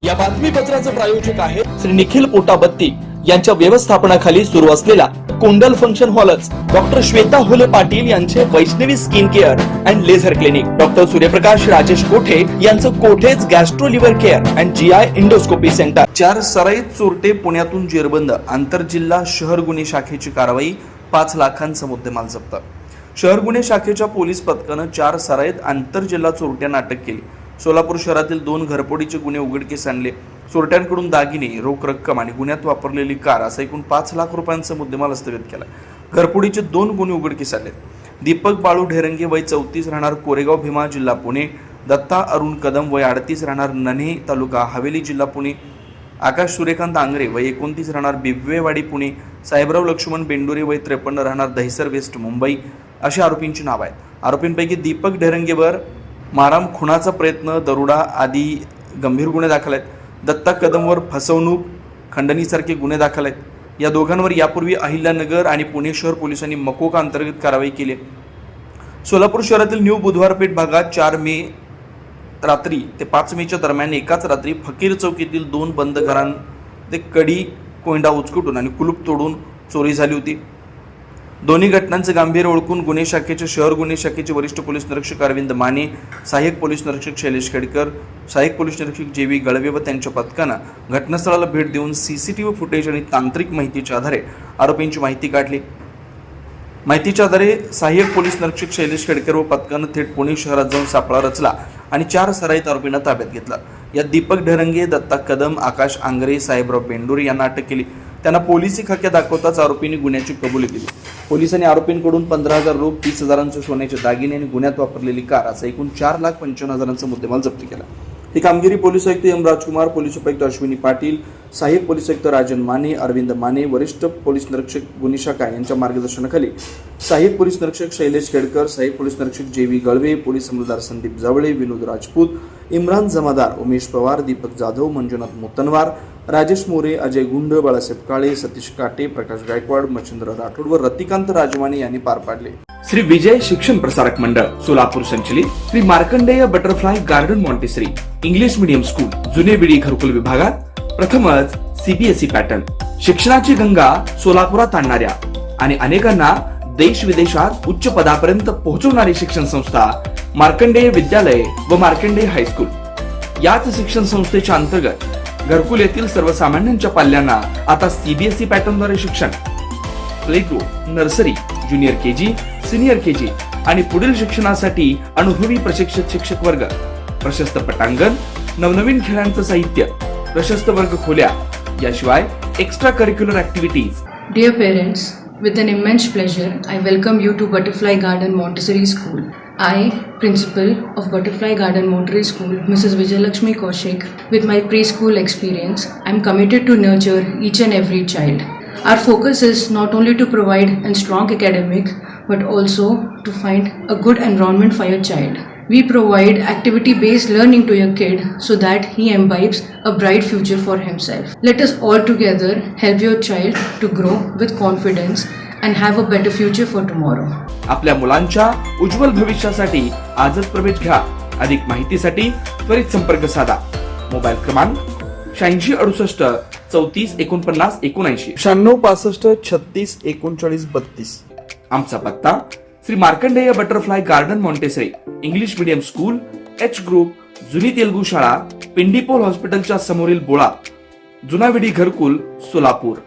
या बातमीपत्राचे प्रायोजक आहे श्री निखिल पोटाबत्ती यांच्या व्यवस्थापनाखाली सुरू असलेला कोंडल फंक्शन हॉलच डॉक्टर श्वेता होले पाटील यांचे Vaishnavi skin care and laser clinic, doctor Suryaprakash Rajesh Kothe यांचं कोठेज gastro liver care and GI endoscopy centre. 4 सराईत चोरटे पुण्यातून जेरबंद, आंतरजिल्हा शहर गुन्हे शाखेची कारवाई, 5 लाखांचा मुद्देमाल जप्त। शहर गुन्हे शाखेच्या पोलीस पथकानं 4 सराईत आंतरजिल्हा चोरट्यांना अटक केली। सोलापूर शहरातील 2 घरफोडीचे गुन्हे उघडकीस आणले। चोरट्यांकडून दागिने, रोख रक्कम आणि गुन्ह्यात वापरलेली कार असा एकूण 5 लाख रुपयांचा मुद्देमाल हस्तगत केला। घरफोडीचे 2 गुन्हे उघडकीस आले। दीपक बाळू ढेरंगे वय 34 राहणार कोरेगाव भीमा जिल्हा पुणे, दत्ता अरुण कदम वय 38 राहणार नन्हे तालुका हवेली जिल्हा पुणे, आकाश सूर्यकांत आंग्रे वय 29 राहणार बिबवेवाडी पुणे, साहेबराव लक्ष्मण बेंडुरे वय 53 राहणार दहिसर वेस्ट मुंबई अशा आरोपींची नाव आहेत। आरोपींपैकी दीपक ढेरंगेवर माराम खुनाचा प्रयत्न, दरोडा आदी गंभीर गुन्हे दाखल आहेत। दत्ता कदमवर फसवणूक, खंडणीसारखे गुन्हे दाखल आहेत। या दोघांवर यापूर्वी अहिल्यानगर आणि पुणे शहर पोलिसांनी मकोका अंतर्गत कारवाई केली। सोलापूर शहरातील न्यू बुधवारपेठ भागात 4 मे रात्री ते 5 मेच्या दरम्यान एकाच रात्री फकीर चौकीतील 2 बंद घरांमध्ये कडी, कोंडा उचकटून आणि कुलूप तोडून चोरी झाली होती। दोन्ही घटनांचे गांभीर्य ओळखून गुन्हे शाखेचे शहर गुन्हे शाखेचे वरिष्ठ पोलीस निरीक्षक अरविंद माने, सहाय्यक पोलीस निरीक्षक शैलेश खेडकर, सहाय्यक पोलीस निरीक्षक जेवी गळवे व त्यांच्या पथकानं घटनास्थळाला भेट देऊन सीसीटीव्ही फुटेज आणि तांत्रिक माहितीच्या आधारे आरोपींची माहिती काढली। माहितीच्या आधारे सहाय्यक पोलीस निरीक्षक शैलेश खेडकर व पथकानं थेट पुणे शहरात जाऊन सापळा रचला आणि 4 सराईत आरोपींना ताब्यात घेतला। यात दीपक ढेरंगे, दत्ता कदम, आकाश आंग्रे, साहेबराव बेंडुरे यांना अटक केली। त्यांना पोलिसी खाक्या दाखवताच आरोपींनी गुन्ह्याची कबुली दिली। पोलिसांनी आरोपींकडून 15,000 रोख, 30,000 सोन्याचे दागिने आणि गुन्ह्यात वापरलेली कार असा एकूण 4,55,000 मुद्देमाल जप्त केला। ही कामगिरी पोलीस आयुक्त एम राजकुमार, पोलीस उपायुक्त अश्विनी पाटील, सहाय्यक पोलीस आयुक्त राजन माने, अरविंद माने, वरिष्ठ पोलीस निरीक्षक गुन्हे शाखा यांच्या मार्गदर्शनाखाली सहाय्यक पोलीस निरीक्षक शैलेश खेडकर, सहाय्यक पोलीस निरीक्षक जेवी गळवे, पोलीस अंमलदार संदीप जावळे, विनोद राजपूत, इम्रान जमादार, उमेश पवार, दीपक जाधव, मंजुनाथ मुतनवार, राजेश मोरे, अजय गुंड, बाळासाहेब काळे, सतीश काटे, प्रकाश गायकवाड, मच्छिंद्र राठोड व रतिकांत राजमाने यांनी पार पाडले। श्री विजय शिक्षण प्रसारक मंडळ सोलापूर संचलित Shri Markandeya butterfly garden montessori English medium school, जुने विडी घरकुल विभागात प्रथमच सीबीएसई पॅटर्न, शिक्षणाची गंगा सोलापुरात आणणाऱ्या आणि अनेकांना देश विदेशात उच्च पदापर्यंत पोहोचवणारी शिक्षण संस्था मार्कंडेय विद्यालय व मार्कंडेय हायस्कूल। याच शिक्षण संस्थेच्या अंतर्गत घरकुल येथील सर्वसामान्यांच्या पाल्यांना आता सीबीएसई पॅटर्नद्वारे शिक्षण, play group, nursery, junior KG, senior KG आणि पुढील शिक्षणासाठी अनुभवी प्रशिक्षित शिक्षक वर्ग, प्रशस्त पटांगण, नवनवीन खेळांचं साहित्य, प्रशस्त वर्ग खोल्या, याशिवाय extra curricular activities. Dear parents, with an immense pleasure, I welcome you to Butterfly Garden Montessori School. I, Principal of Butterfly Garden Montessori School, Mrs. Vijayalakshmi Kaushik, with my preschool experience, I am committed to nurture each and every child. Our focus is not only to provide a strong academic, but also to find a good environment for your child. We provide activity-based learning to your kid so that he imbibes a bright future for himself. Let us all together help your child to grow with confidence and have a better future for tomorrow. आपल्या मुलांच्या उज्ज्वल भविष्यासाठी आजच प्रवेश घ्या। अधिक माहितीसाठी त्वरित संपर्क साधा। मोबाईल क्रमांक 86 68 34 49 79, 96 65 36 39 32। आमचा पत्ता Shri Markandeya butterfly garden montessori English medium school, H group, जुनी तेलगू शाळा, पिंडीपोल हॉस्पिटलच्या समोरील बोळा, जुना विडी घरकुल, सोलापूर।